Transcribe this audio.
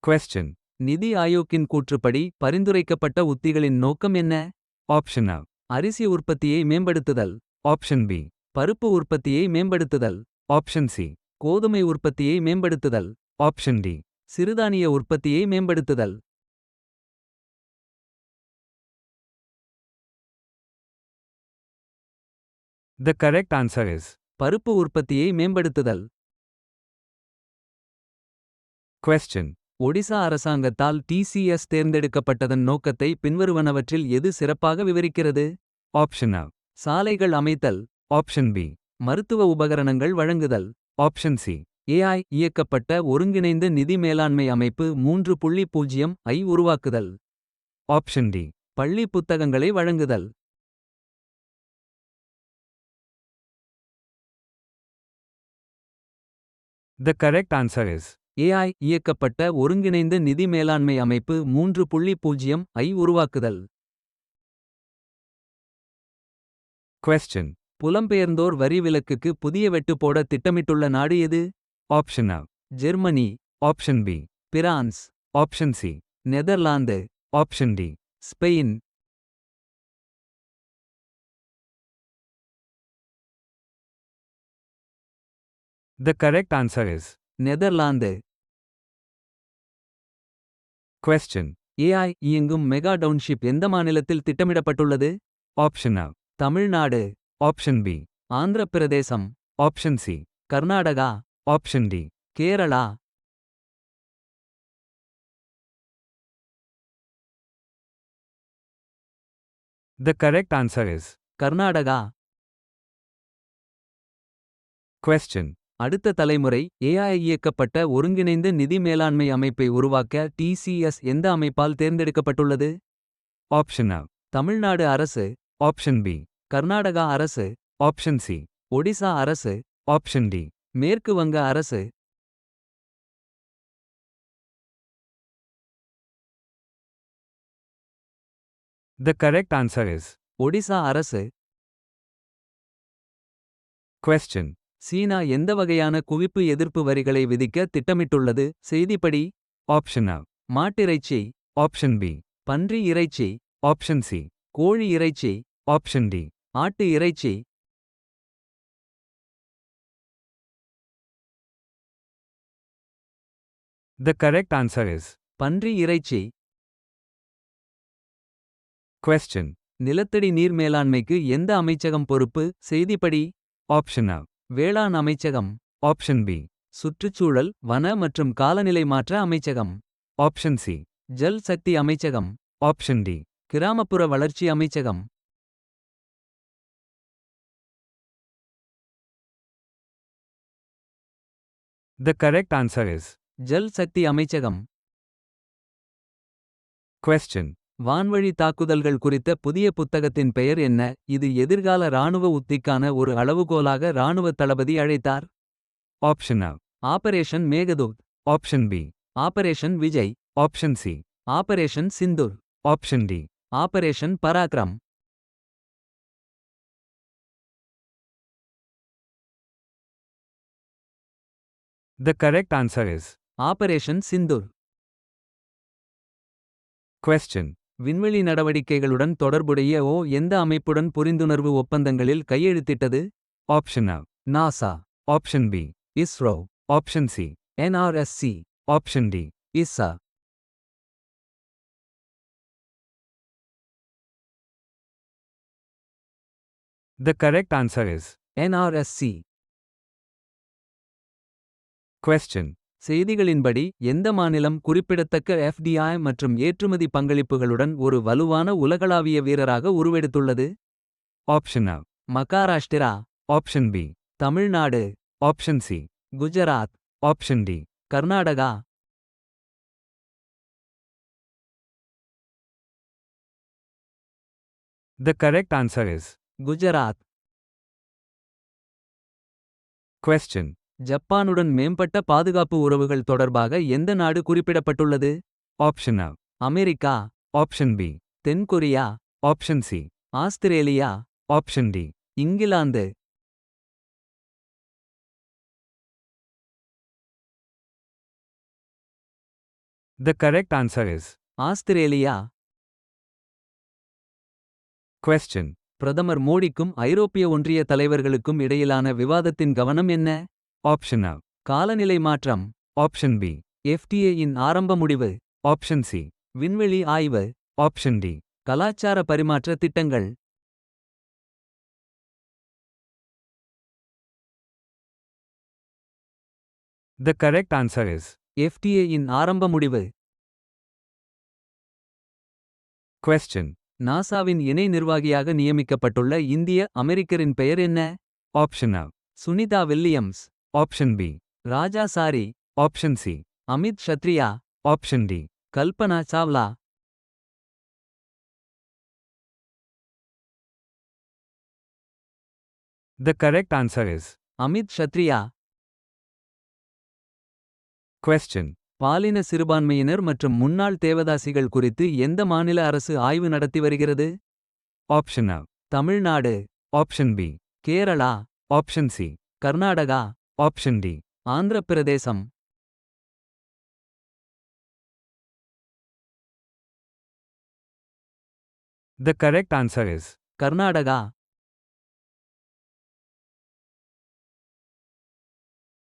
Question. நிதி ஆயோக்கின் கூற்றுப்படி பரிந்துரைக்கப்பட்ட உத்திகளின் நோக்கம் என்ன? Option A. அரிசி உற்பத்தியை மேம்படுத்துதல். Option B. பருப்பு உற்பத்தியை மேம்படுத்துதல். Option C. கோதுமை உற்பத்தியை மேம்படுத்துதல். Option D. சிறுதானிய உற்பத்தியை மேம்படுத்துதல். The correct answer is பருப்பு உற்பத்தியை மேம்படுத்துதல். Question. ஒடிசா அரசாங்கத்தால் TCS தேர்ந்தெடுக்கப்பட்டதன் நோக்கத்தை பின்வருவனவற்றில் எது சிறப்பாக விவரிக்கிறது? Option A. சாலைகள் அமைத்தல். Option B. மருத்துவ உபகரணங்கள் வழங்குதல். Option C. AI இயக்கப்பட்ட ஒருங்கிணைந்த நிதி மேலாண்மை அமைப்பு 3.0 ஐ உருவாக்குதல். Option D. பள்ளி புத்தகங்களை வழங்குதல். The correct answer is AI இயக்கப்பட்ட ஒருங்கிணைந்த நிதி மேலாண்மை அமைப்பு 3.0 ஐ உருவாக்குதல். Question. புலம்பெயர்ந்தோர் வரி விலக்குக்கு புதிய வெட்டு போட திட்டமிட்டுள்ள நாடு எது? Option A. Germany. Option B. France. Option C. Netherlands. Option D. Spain. The correct answer is Netherlands. Question. AI இயங்கும் மெகா டவுன்ஷிப் எந்த மாநிலத்தில் திட்டமிடப்பட்டுள்ளது? Option A. Tamil Nadu. Option B. Andhra Pradesh. Option C. Karnataka. Option D. Kerala. The correct answer is Karnataka. Question. அடுத்த தலைமுறை AI இயக்கப்பட்ட ஒருங்கிணைந்த நிதி மேலாண்மை அமைப்பை உருவாக்க TCS எந்த அமைப்பால் தேர்ந்தெடுக்கப்பட்டுள்ளது? Option A. தமிழ்நாடு அரசு. Option B. கர்நாடகா அரசு. Option C. ஒடிசா அரசு. Option D. மேற்கு வங்க அரசு. The correct answer is Odisha அரசு. Question. சீனா எந்த வகையான குவிப்பு எதிர்ப்பு வரிகளை விதிக்க திட்டமிட்டுள்ளது? செய்திப்படி. Option A. மாட்டிறைச்சி. Option B. பன்றி இறைச்சி. Option C. கோழி இறைச்சி. Option D. ஆட்டு இறைச்சி. The correct answer is பன்றி இறைச்சி. Question. நிலத்தடி நீர் மேலாண்மைக்கு எந்த அமைச்சகம் பொறுப்பு? செய்திப்படி. Option A. வேளாண் அமைச்சகம். Option B. சுற்றுச்சூழல், வன மற்றும் காலநிலை மாற்ற அமைச்சகம். Option C. ஜல் சக்தி அமைச்சகம். Option D. கிராமப்புற வளர்ச்சி அமைச்சகம். The correct answer is Jal Shakti அமைச்சகம். Question. வான்வழி தாக்குதல்கள் குறித்த புதிய புத்தகத்தின் பெயர் என்ன? இது எதிர்கால இராணுவ உத்திக்கான ஒரு அளவுகோலாக இராணுவ தளபதி அழைத்தார். Option A. Operation Meghdoot. Option B. Operation Vijay. Option C. Operation Sindoor. Option D. Operation Parakram. The correct answer is operation Sindoor. Question. விண்வெளி நடவடிக்கைகளுடன் தொடர்புடைய எந்த அமைப்புடன் புரிந்துணர்வு ஒப்பந்தங்களில் கையெழுத்திட்டது? Option A. NASA. Option B. ISRO. Option C. NRSC. Option D. ISA. The correct answer is NRSC. Question. செய்திகளின்படி எந்த மாநிலம் குறிப்பிடத்தக்க FDI மற்றும் ஏற்றுமதி பங்களிப்புகளுடன் ஒரு வலுவான உலகளாவிய வீரராக உருவெடுத்துள்ளது? Option A. Maharashtra. Option B. Tamil Nadu. Option C. Gujarat. Option D. Karnataka. The correct answer is Gujarat. Question. ஜப்பானுடன் மேம்பட்ட பாதுகாப்பு உறவுகள் தொடர்பாக எந்த நாடு குறிப்பிடப்பட்டுள்ளது? Option A. America. Option B. தென்கொரியா. Option C. Australia. Option D. England. The correct answer is. Australia. Question. பிரதமர் மோடிக்கும் ஐரோப்பிய ஒன்றிய தலைவர்களுக்கும் இடையிலான விவாதத்தின் கவனம் என்ன? Option A. காலநிலை மாற்றம். Option B. எஃப்டிஏ இன் ஆரம்ப முடிவு. Option C. விண்வெளி ஆய்வு. Option D. கலாச்சார பரிமாற்ற திட்டங்கள். The correct answer is. FDA இன் ஆரம்ப முடிவு. Question. நாசாவின் இணை நிர்வாகியாக நியமிக்கப்பட்டுள்ள இந்திய அமெரிக்கரின் பெயர் என்ன? Option A. Sunita Williams. Option B. Raja Chari. Option C. Amit Kshatriya. Option D. Kalpana Chawla. The correct answer is. Amit Kshatriya. Question. பாலின சிறுபான்மையினர் மற்றும் முன்னாள் தேவதாசிகள் குறித்து எந்த மாநில அரசு ஆய்வு நடத்தி வருகிறது? Option A. Tamil Nadu. Option B. Kerala. Option C. Karnataka. Option D. Andhra Pradesh. The correct answer is. Karnataka.